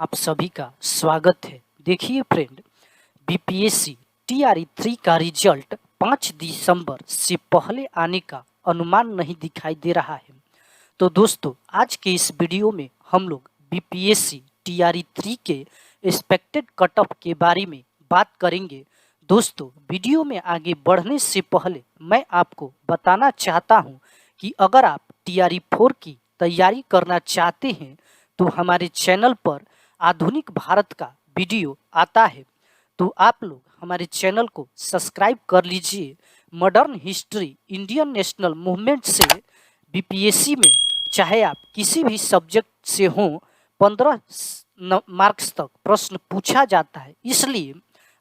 आप सभी का स्वागत है। देखिए फ्रेंड, बीपीएससी टीआरई 3 का रिजल्ट 5 दिसंबर से पहले आने का अनुमान नहीं दिखाई दे रहा है। तो दोस्तों, आज के इस वीडियो में हम लोग बीपीएससी टीआरई 3 के एक्सपेक्टेड कट ऑफ के बारे में बात करेंगे। दोस्तों, वीडियो में आगे बढ़ने से पहले मैं आपको बताना चाहता हूं कि अगर आप टीआरई 4 की तैयारी करना चाहते हैं तो हमारे चैनल पर आधुनिक भारत का वीडियो आता है, तो आप लोग हमारे चैनल को सब्सक्राइब कर लीजिए। Modern history Indian national movement से बीपीएससी में चाहे आप किसी भी सब्जेक्ट से हों, 15 मार्क्स तक प्रश्न पूछा जाता है। इसलिए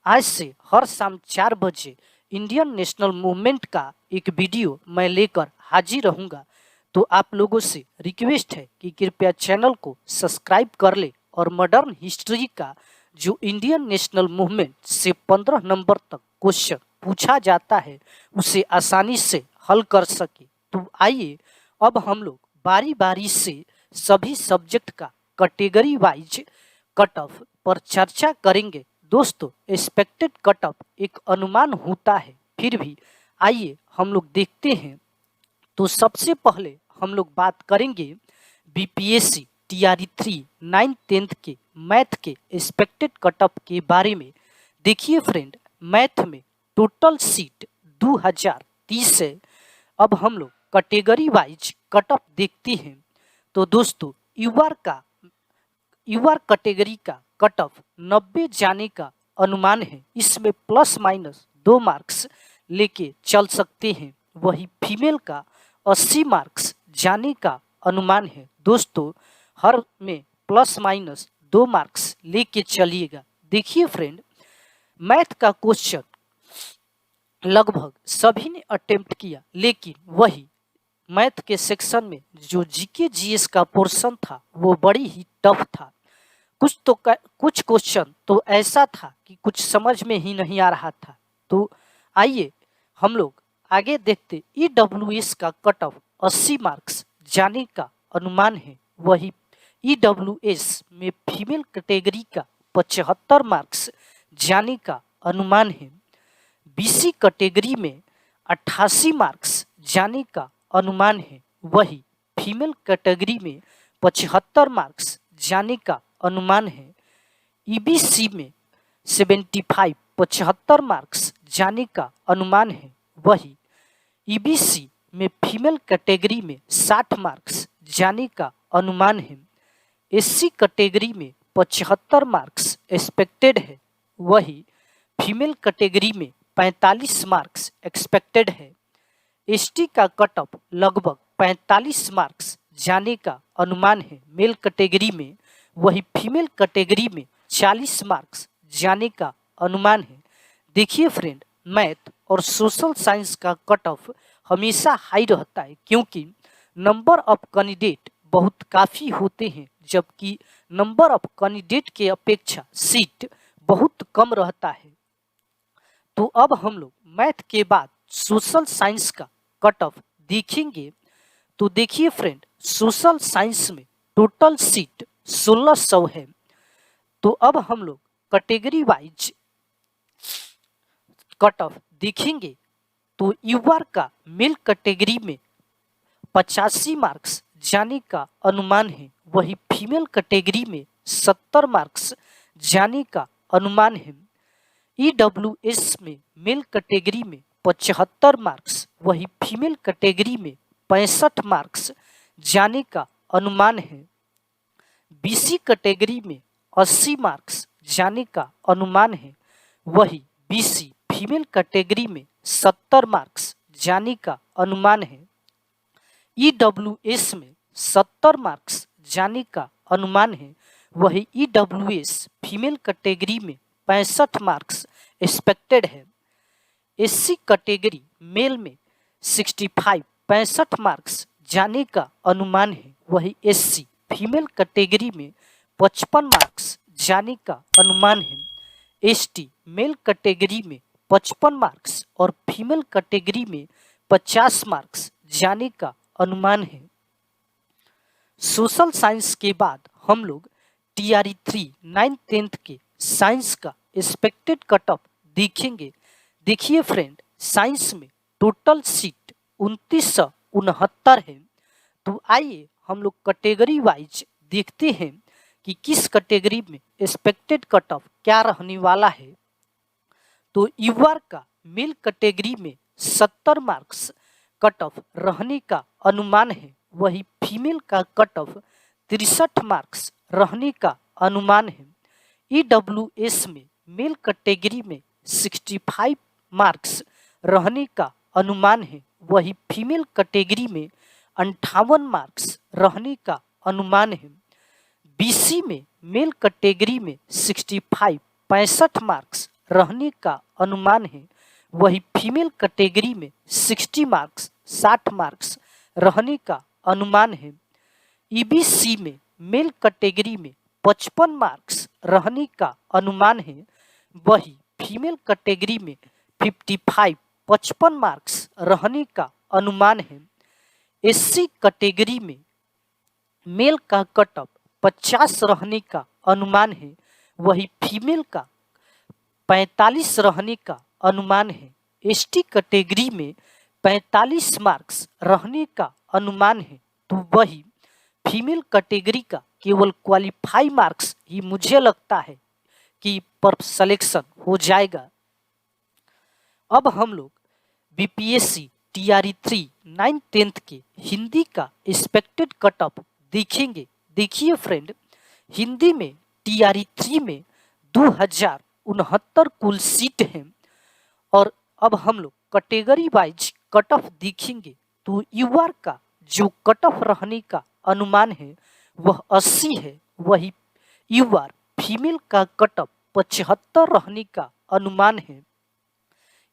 आज से हर शाम 4 बजे इंडियन नेशनल मूवमेंट का एक वीडियो मैं लेकर हाजिर रहूँगा। तो आप लोगों से रिक्वेस्ट है कि कृपया चैनल को सब्सक्राइब कर ले और मॉडर्न हिस्ट्री का जो इंडियन नेशनल मूवमेंट से 15 नंबर तक क्वेश्चन पूछा जाता है उसे आसानी से हल कर सके। तो आइए अब हम लोग बारी बारी से सभी सब्जेक्ट का कैटेगरी वाइज कट ऑफ पर चर्चा करेंगे। दोस्तों, एक्सपेक्टेड कट ऑफ एक अनुमान होता है, फिर भी आइए हम लोग देखते हैं। तो सबसे पहले हम लोग बात करेंगे बीपीएससी टीआरई 3 9th 10th के मैथ के एक्सपेक्टेड कट ऑफ के बारे में। देखिए फ्रेंड, मैथ में टोटल सीट 2030 है। अब हम लोग कैटेगरी वाइज कट ऑफ देखते हैं। तो दोस्तों, यूआर कैटेगरी का कट ऑफ 90 जाने का अनुमान है। इसमें प्लस माइनस 2 मार्क्स लेके चल सकते हैं। वही फीमेल का 80 मार्क्स जाने का अनुमान है। दोस्तों, हर में प्लस माइनस 2 मार्क्स लेके चलिएगा। देखिए फ्रेंड, मैथ का क्वेश्चन लगभग सभी ने अटेम्प्ट किया, लेकिन वही मैथ के सेक्शन में जो जीके जीएस का पोर्शन था वो बड़ी ही टफ था। कुछ क्वेश्चन तो ऐसा था कि कुछ समझ में ही नहीं आ रहा था। तो आइए हम लोग आगे देखते। ईडब्ल्यूएस का कट ऑफ 80 मार्क्स जाने का अनुमान है। वही ईडब्ल्यूएस में फीमेल कैटेगरी का 75 मार्क्स जाने का अनुमान है। बीसी कैटेगरी में 88 मार्क्स जाने का अनुमान है। वही फीमेल कैटेगरी में 75 मार्क्स जाने का अनुमान है। ईबीसी में 75 मार्क्स जाने का अनुमान है। वही ईबीसी में फीमेल कैटेगरी में 60 मार्क्स जाने का अनुमान है। एससी कैटेगरी में 75 मार्क्स एक्सपेक्टेड है। वही फीमेल कैटेगरी में 45 मार्क्स एक्सपेक्टेड है। एसटी का कट ऑफ लगभग 45 मार्क्स जाने का अनुमान है मेल कैटेगरी में। वही फीमेल कैटेगरी में 40 मार्क्स जाने का अनुमान है। देखिए फ्रेंड, मैथ और सोशल साइंस का कट ऑफ हमेशा हाई रहता है, क्योंकि नंबर ऑफ कैंडिडेट बहुत काफ़ी होते हैं, जबकि नंबर ऑफ कैंडिडेट के अपेक्षा सीट बहुत कम रहता है। तो अब हम लोग मैथ के बाद सोशल साइंस का कट ऑफ देखेंगे। तो देखिए फ्रेंड, सोशल साइंस में टोटल सीट 1600 है। तो अब हम लोग कैटेगरी वाइज कट ऑफ देखेंगे। तो यूआर का मेल कैटेगरी में 85 मार्क्स जाने का अनुमान है। वही फीमेल कैटेगरी में 70 मार्क्स जाने का अनुमान है। ईडब्ल्यूएस में मेल कैटेगरी में 75 मार्क्स, वही फीमेल कैटेगरी में 65 मार्क्स जाने का अनुमान है। बीसी कैटेगरी में 80 मार्क्स जाने का अनुमान है। वही बीसी फीमेल कैटेगरी में 70 मार्क्स जाने का अनुमान है। ईडब्ल्यूएस में 70 मार्क्स जाने का अनुमान है। वही ईडब्ल्यूएस फीमेल कैटेगरी में 65 मार्क्स एक्सपेक्टेड है। एससी कैटेगरी मेल में 65 मार्क्स जाने का अनुमान है। वही एससी फीमेल कैटेगरी में 55 मार्क्स जाने का अनुमान है। एसटी मेल कैटेगरी में 55 मार्क्स और फीमेल कैटेगरी में 50 मार्क्स जाने का अनुमान है। सोशल साइंस के बाद हम लोग टीआरई 3 9th 10th के साइंस का एक्सपेक्टेड कट ऑफ देखेंगे। देखिए फ्रेंड, साइंस में टोटल सीट 2969 है। तो आइए हम लोग कैटेगरी वाइज देखते हैं कि किस कैटेगरी में एक्सपेक्टेड कट ऑफ क्या रहने वाला है। तो यूआर का मेल कैटेगरी में 70 मार्क्स कट ऑफ रहने का अनुमान है, वही फीमेल का कट ऑफ 63 मार्क्स रहने का अनुमान है। ईडब्ल्यूएस में मेल कैटेगरी में 65 मार्क्स रहने का अनुमान है, वही फीमेल कैटेगरी में 58 मार्क्स रहने का अनुमान है। बीसी में मेल कैटेगरी में 65 मार्क्स रहने का अनुमान है, वही फीमेल कैटेगरी में 60 मार्क्स रहने का अनुमान है। ईबीसी में मेल कैटेगरी में 55 मार्क्स रहने का अनुमान है, वही फीमेल कैटेगरी में 55 मार्क्स रहने का अनुमान है। एससी कैटेगरी में मेल का कट ऑफ 50 रहने का अनुमान है, वही फीमेल का 45 रहने का अनुमान है। एसटी कैटेगरी में 45 मार्क्स रहने का अनुमान है, तो वही फीमेल कैटेगरी का केवल क्वालिफाई मार्क्स ही मुझे लगता है कि पर सिलेक्शन हो जाएगा। अब हम लोग बीपीएससी टीआरई 3 9th 10th के हिंदी का एक्सपेक्टेड कट ऑफ देखेंगे। देखिए फ्रेंड, हिंदी में टीआरई 3 में 2069 कुल सीट हैं और अब हम लोग कैटेगरी वाइज कट ऑफ देखेंगे। तो यूआर का जो कट ऑफ रहने का अनुमान है वह 80 है, वही यूआर फीमेल का कट ऑफ 75 रहने का अनुमान है।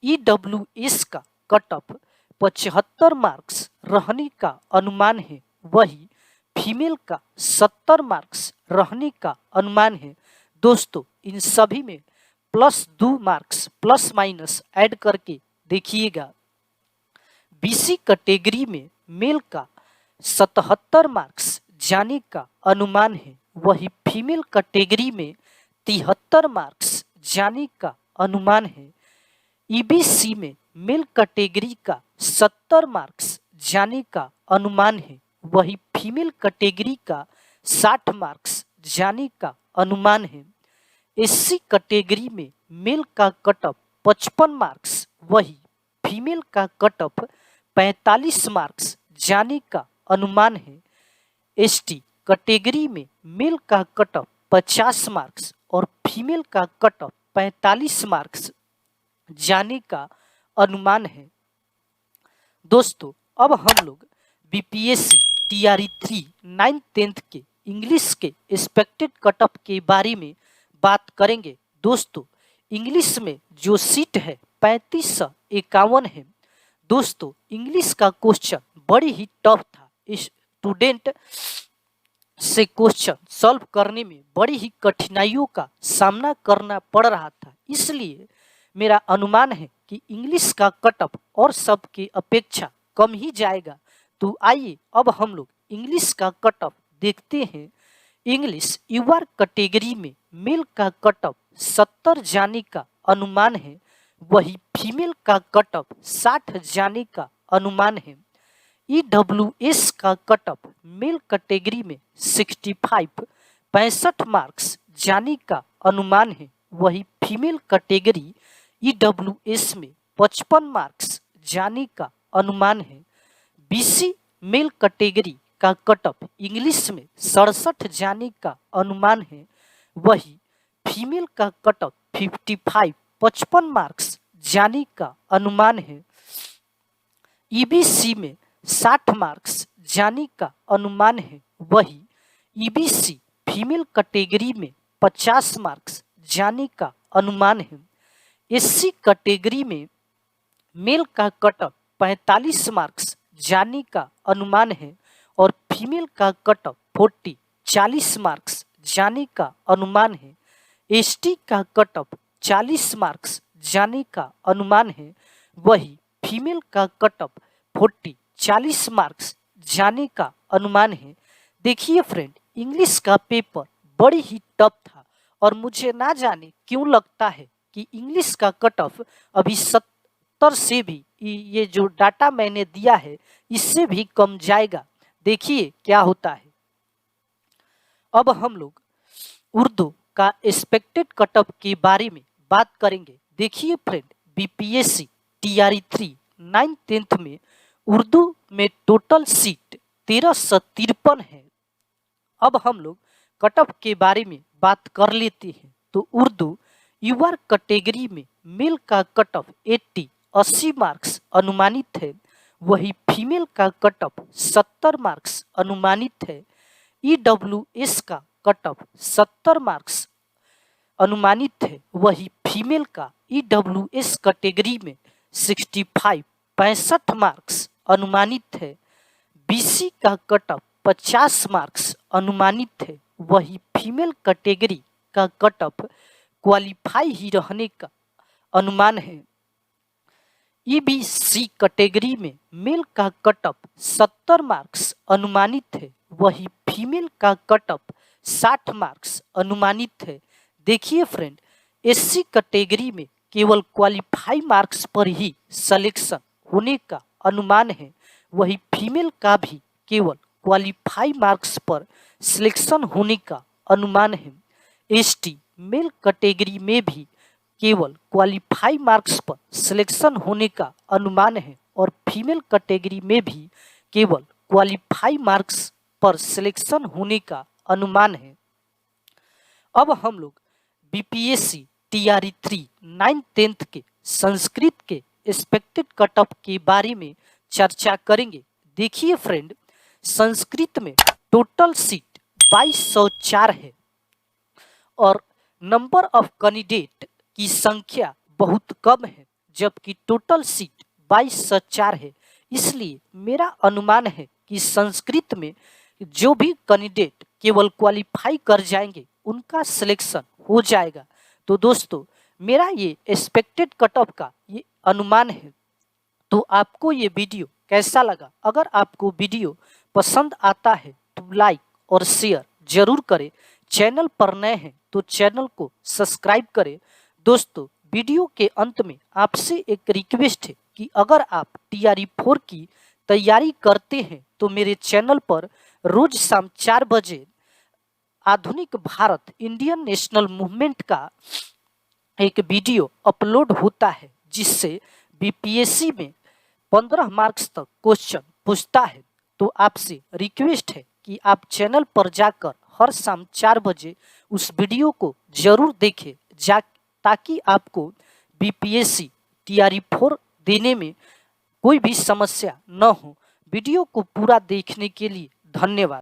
ईडब्ल्यूएस का कट ऑफ 75 मार्क्स रहने का अनुमान है, वही फीमेल का 70 मार्क्स रहने का अनुमान है। दोस्तों, इन सभी में +2 मार्क्स प्लस माइनस ऐड करके देखिएगा। बीसी कैटेगरी में मेल का 77 मार्क्स जाने का अनुमान है, वही फीमेल कैटेगरी में 73 मार्क्स जाने का अनुमान है। ईबीसी में मेल कैटेगरी का 70 मार्क्स जाने का अनुमान है, वही फीमेल कैटेगरी का 60 मार्क्स जाने का अनुमान है। एससी कैटेगरी में मेल का कट ऑफ 55 मार्क्स, वही फीमेल का कट ऑफ 45 मार्क्स जाने का अनुमान है। एसटी कैटेगरी में मेल का कट ऑफ 50 मार्क्स और फीमेल का कट ऑफ 45 मार्क्स जाने का अनुमान है। दोस्तों, अब हम लोग बीपीएससी टीआरई 3 9th 10th के इंग्लिश के एक्सपेक्टेड कट ऑफ के बारे में बात करेंगे। दोस्तों, इंग्लिश में जो सीट है 3551 है। दोस्तों, इंग्लिश का क्वेश्चन बड़ी ही टफ था, स्टूडेंट से क्वेश्चन सॉल्व करने में बड़ी ही कठिनाइयों का सामना करना पड़ रहा था। इसलिए मेरा अनुमान है कि इंग्लिश का कट ऑफ और सब की अपेक्षा कम ही जाएगा। तो आइए अब हम लोग इंग्लिश का कट ऑफ देखते हैं। इंग्लिश यूआर कैटेगरी में मेल का कट ऑफ 70 जाने का अनुमान है, वही फीमेल का कट ऑफ 60 जाने का अनुमान है। ईडब्ल्यूएस का कट ऑफ मेल कैटेगरी में 65 मार्क्स जाने का अनुमान है, वही फीमेल कैटेगरी ईडब्ल्यूएस में 55 मार्क्स जाने का अनुमान है। बीसी मेल कैटेगरी का कट ऑफ इंग्लिश में 67 जाने का अनुमान है, वही फीमेल का कट ऑफ 55 मार्क्स जाने का अनुमान है। ईबीसी में 60 मार्क्स जाने का अनुमान है, वही ईबीसी फीमेल कैटेगरी में 50 मार्क्स जाने का अनुमान है। एससी कैटेगरी में मेल का कट ऑफ 45 मार्क्स जाने का अनुमान है और फीमेल का कट ऑफ 40 मार्क्स जाने का अनुमान है। एसटी का कट ऑफ 40 मार्क्स जाने का अनुमान है, वही फीमेल का कट ऑफ 40 मार्क्स जाने का अनुमान है। देखिए फ्रेंड, इंग्लिश का पेपर बड़ी ही टफ था और मुझे ना जाने क्यों लगता है कि इंग्लिश का कट ऑफ अभी 70 से भी ये जो डाटा मैंने दिया है इससे भी कम जाएगा। देखिए क्या होता है। अब हम लोग उर्दू का एक्सपेक्टेड कट ऑफ के बारे में बात करेंगे। देखिए friend, BPSC TRE 3 9th 10th में उर्दू में टोटल सीट 1353 है। अब हम लोग कट ऑफ के बारे में बात कर लेते हैं। तो उर्दू यूआर कैटेगरी में मेल का कट ऑफ 80 मार्क्स अनुमानित है, वही फीमेल का कट ऑफ 70 मार्क्स अनुमानित है। ईडब्ल्यूएस का कट ऑफ 70 मार्क्स अनुमानित है, वही फीमेल का ईडब्ल्यूएस कैटेगरी में 65 मार्क्स अनुमानित है। बीसी का कट ऑफ 50 मार्क्स अनुमानित है, वही फीमेल कैटेगरी का कट ऑफ क्वालिफाई ही रहने का अनुमान है। ईबीसी कैटेगरी में मेल का कट ऑफ 70 मार्क्स अनुमानित है, वही फीमेल का कट ऑफ 60 मार्क्स अनुमानित है। देखिए फ्रेंड, एससी कैटेगरी में केवल क्वालिफाई मार्क्स पर ही सिलेक्शन होने का अनुमान है, वही फीमेल का भी केवल क्वालिफाई मार्क्स पर सिलेक्शन होने का अनुमान है। एसटी मेल कैटेगरी में भी केवल क्वालिफाई मार्क्स पर सिलेक्शन होने का अनुमान है और फीमेल कैटेगरी में भी केवल क्वालिफाई मार्क्स पर सिलेक्शन होने का अनुमान है। अब हम लोग बीपीएससी टीआरई 3 9th 10th के संस्कृत के एक्सपेक्टेड कट ऑफ के बारे में चर्चा करेंगे। देखिए फ्रेंड, संस्कृत में टोटल सीट 2204 है और नंबर ऑफ कैंडिडेट की संख्या बहुत कम है, जबकि टोटल सीट 2204 है। इसलिए मेरा अनुमान है कि संस्कृत में जो भी कैंडिडेट केवल क्वालिफाई कर जाएंगे उनका सिलेक्शन हो जाएगा। तो दोस्तों, मेरा ये एक्सपेक्टेड कट ऑफ का ये अनुमान है। तो आपको ये वीडियो कैसा लगा? अगर आपको वीडियो पसंद आता है तो लाइक और शेयर जरूर करें। चैनल पर नए हैं तो चैनल को सब्सक्राइब करें। दोस्तों, वीडियो के अंत में आपसे एक रिक्वेस्ट है कि अगर आप टीआरई 4 की तैयारी करते हैं तो मेरे चैनल पर रोज शाम 4 बजे आधुनिक भारत इंडियन नेशनल मूवमेंट का एक वीडियो अपलोड होता है, जिससे बीपीएससी में 15 मार्क्स तक क्वेश्चन पूछता है। तो आपसे रिक्वेस्ट है कि आप चैनल पर जाकर हर शाम 4 बजे उस वीडियो को जरूर देखें, ताकि आपको बीपीएससी टीआरई 4 देने में कोई भी समस्या न हो। वीडियो को पूरा देखने के लिए धन्यवाद।